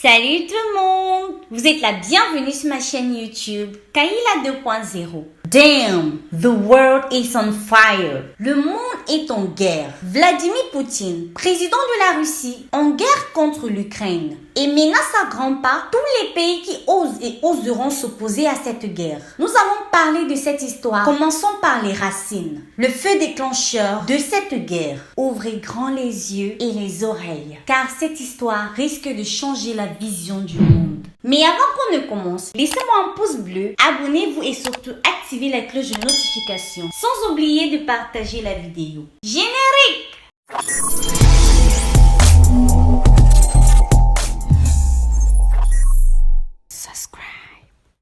Salut tout le monde! Vous êtes la bienvenue sur ma chaîne YouTube Kaila 2.0. Damn! The world is on fire! Le monde est en guerre. Vladimir Poutine, président de la Russie, en guerre contre l'Ukraine et menace à grands pas tous les pays qui osent et oseront s'opposer à cette guerre. Nous allons parler de cette histoire. Commençons par les racines. Le feu déclencheur de cette guerre. Ouvrez grand les yeux et les oreilles, car cette histoire risque de changer la vision du monde. Mais avant qu'on ne commence, laissez-moi un pouce bleu, abonnez-vous et surtout activez la cloche de notification, sans oublier de partager la vidéo. Générique! Subscribe.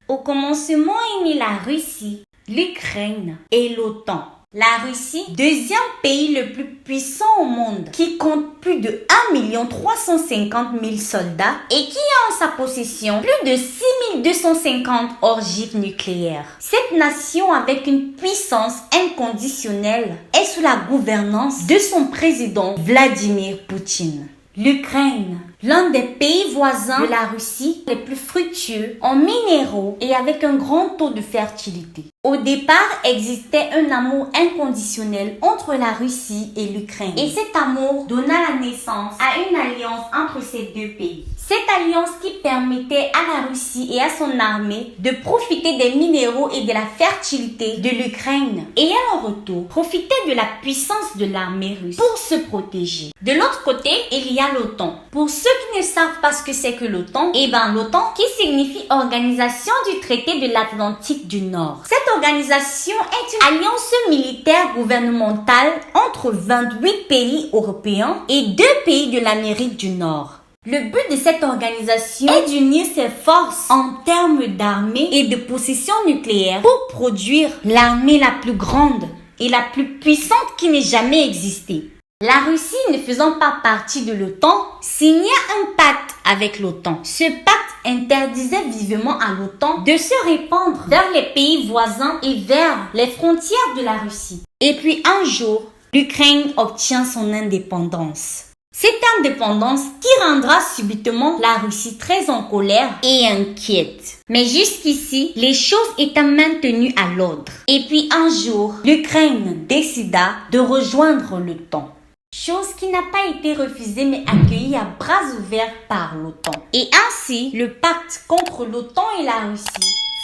Au commencement est née la Russie, l'Ukraine et l'OTAN. La Russie, deuxième pays le plus puissant au monde, qui compte plus de 1 350 000 soldats et qui a en sa possession plus de 6 250 ogives nucléaires. Cette nation, avec une puissance inconditionnelle, est sous la gouvernance de son président Vladimir Poutine. L'Ukraine, l'un des pays voisins de la Russie les plus fructueux en minéraux et avec un grand taux de fertilité. Au départ, existait un amour inconditionnel entre la Russie et l'Ukraine. Et cet amour donna la naissance à une alliance entre ces deux pays. Cette alliance qui permettait à la Russie et à son armée de profiter des minéraux et de la fertilité de l'Ukraine et à leur retour, profiter de la puissance de l'armée russe pour se protéger. De l'autre côté, il y a l'OTAN. Pour ceux qui ne savent pas ce que c'est que l'OTAN, l'OTAN qui signifie Organisation du traité de l'Atlantique du Nord. Cette organisation est une alliance militaire gouvernementale entre 28 pays européens et 2 pays de l'Amérique du Nord. Le but de cette organisation est d'unir ses forces en termes d'armée et de possession nucléaire pour produire l'armée la plus grande et la plus puissante qui n'ait jamais existé. La Russie, ne faisant pas partie de l'OTAN, signa un pacte avec l'OTAN. Ce pacte interdisait vivement à l'OTAN de se répandre vers les pays voisins et vers les frontières de la Russie. Et puis un jour, l'Ukraine obtient son indépendance. Cette indépendance qui rendra subitement la Russie très en colère et inquiète. Mais jusqu'ici, les choses étaient maintenues à l'ordre. Et puis un jour, l'Ukraine décida de rejoindre l'OTAN. Chose qui n'a pas été refusée mais accueillie à bras ouverts par l'OTAN. Et ainsi, le pacte contre l'OTAN et la Russie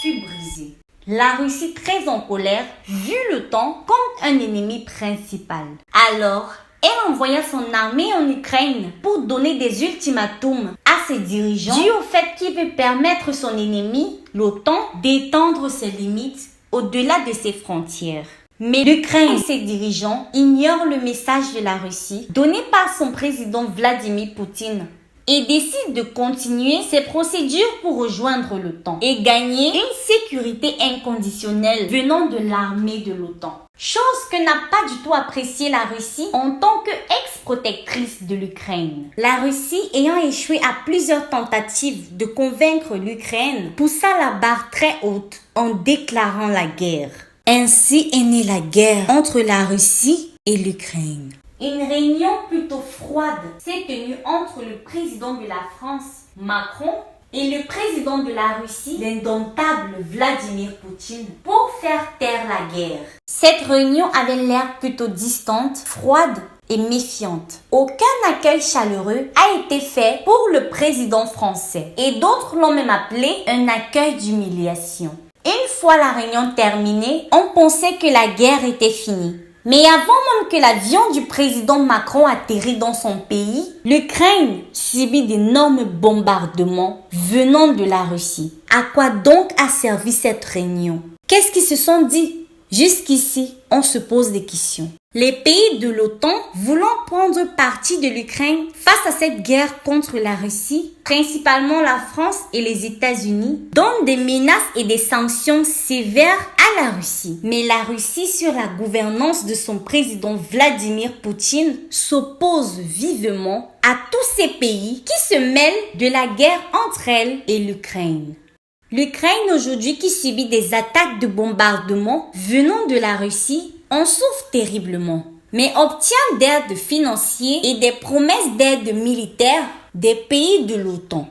fut brisé. La Russie, très en colère, vit l'OTAN comme un ennemi principal. Alors, elle envoya son armée en Ukraine pour donner des ultimatums à ses dirigeants dû au fait qu'il veut permettre son ennemi, l'OTAN, d'étendre ses limites au-delà de ses frontières. Mais l'Ukraine et ses dirigeants ignorent le message de la Russie donné par son président Vladimir Poutine et décident de continuer ses procédures pour rejoindre l'OTAN et gagner une sécurité inconditionnelle venant de l'armée de l'OTAN. Chose que n'a pas du tout appréciée la Russie en tant qu'ex-protectrice de l'Ukraine. La Russie, ayant échoué à plusieurs tentatives de convaincre l'Ukraine, poussa la barre très haute en déclarant la guerre. Ainsi est née la guerre entre la Russie et l'Ukraine. Une réunion plutôt froide s'est tenue entre le président de la France, Macron, et le président de la Russie, l'indomptable Vladimir Poutine, pour faire taire la guerre. Cette réunion avait l'air plutôt distante, froide et méfiante. Aucun accueil chaleureux a été fait pour le président français et d'autres l'ont même appelé un accueil d'humiliation. Une fois la réunion terminée, on pensait que la guerre était finie. Mais avant même que l'avion du président Macron atterrit dans son pays, l'Ukraine subit d'énormes bombardements venant de la Russie. À quoi donc a servi cette réunion? Qu'est-ce qu'ils se sont dit? Jusqu'ici, on se pose des questions. Les pays de l'OTAN, voulant prendre parti de l'Ukraine face à cette guerre contre la Russie, principalement la France et les États-Unis, donnent des menaces et des sanctions sévères à la Russie. Mais la Russie, sur la gouvernance de son président Vladimir Poutine, s'oppose vivement à tous ces pays qui se mêlent de la guerre entre elle et l'Ukraine. L'Ukraine aujourd'hui qui subit des attaques de bombardement venant de la Russie en souffre terriblement, mais obtient d'aide financière et des promesses d'aide militaire des pays de l'OTAN.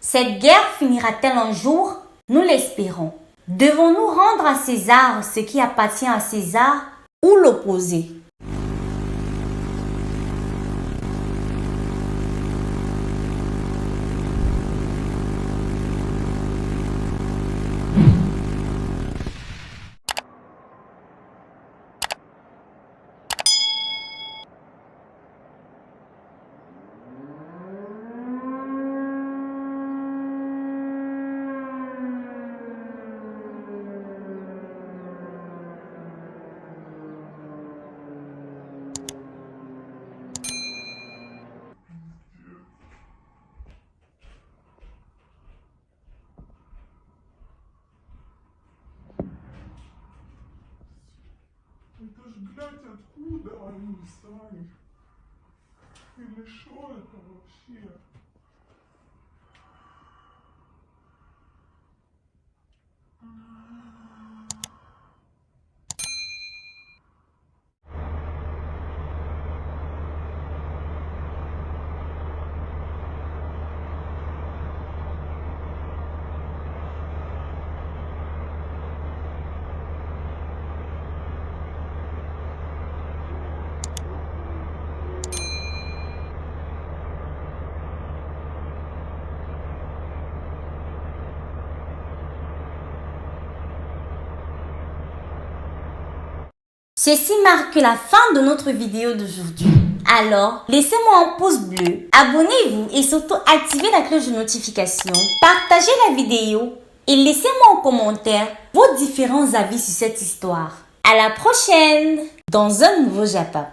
Cette guerre finira-t-elle un jour? Nous l'espérons. Devons-nous rendre à César ce qui appartient à César ou l'opposé? Это ж, блядь, откуда они сами? Или что это вообще? Ceci marque la fin de notre vidéo d'aujourd'hui. Alors, laissez-moi un pouce bleu, abonnez-vous et surtout activez la cloche de notification, partagez la vidéo et laissez-moi en commentaire vos différents avis sur cette histoire. À la prochaine dans un nouveau Japa.